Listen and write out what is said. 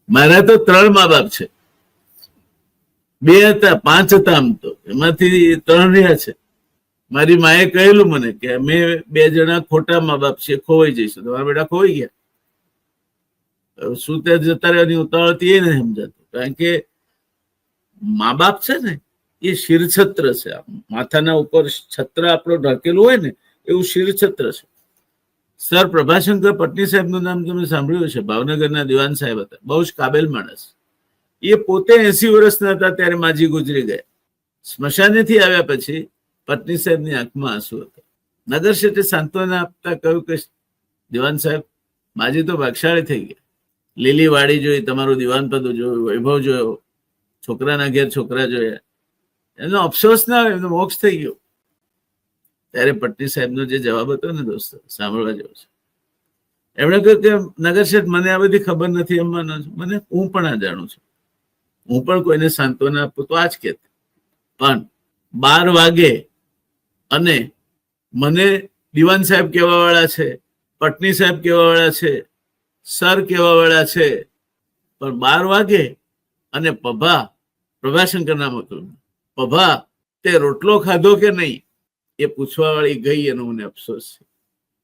મારા તો 3 મા બાપ છે, 2 હતા, 5 હતા આમ તો, એમાંથી 3 રહ્યા છે. મારી માએ કહેલું મને કે અમે 2 જણા ખોટા મા બાપ છે, ખોવાઈ જઈશું. તમારા બેટા ખોવાઈ ગયા. શું ત્યાં જતા રહેવાની ઉતાવળ હતી એ નહીં સમજાતું. કારણ કે મા બાપ છે ને એ શિરછત્ર છે. માથાના ઉપર છત્ર આપણો ઢાંકેલું હોય ને એવું શિરછત્ર છે. સર પ્રભાશંકર પટની સાહેબનું નામ તમે સાંભળ્યું છે? ભાવનગરના દિવાન સાહેબ હતા, બહુ જ કાબેલ માણસ. એ પોતે 80 વર્ષના હતા ત્યારે માજી ગુજરી ગયા. સ્મશાનેથી આવ્યા પછી પટની સાહેબની આંખમાં આંસુ હતા. નગર શેઠે સાંત્વના આપતા કહ્યું કે દિવાન સાહેબ, માજી તો ભાગશાળી થઈ ગયા. લીલી વાડી જોઈ, તમારું દિવાન પદ જોયું, વૈભવ જોયો, છોકરાના ઘેર છોકરા જોયા, એનો અફસોસ ના આવે, એનો મોક્ષ થઈ ગયો. ત્યારે પટની સાહેબનો જે જવાબ હતો ને દોસ્તો, સાંભળવા જેવો છે. એમણે કહ્યું કે નગર શેઠ, મને આ બધી ખબર નથી એમ માનો છું. મને હું પણ આ જાણું છું. હું પણ કોઈને સાંત્વના આપું તો આ જ કહેતી. પણ 12 વાગે અને મને દિવાન સાહેબ કહેવા વાળા છે, પટની સાહેબ કહેવા વાળા છે, સર કહેવા વાળા છે, પણ 12 વાગે અને પભા, પ્રભાશંકર નામ હતું, પભા તે રોટલો ખાધો કે નહીં એ પૂછવા વાળી ગઈ, એનો મને અફસોસ છે.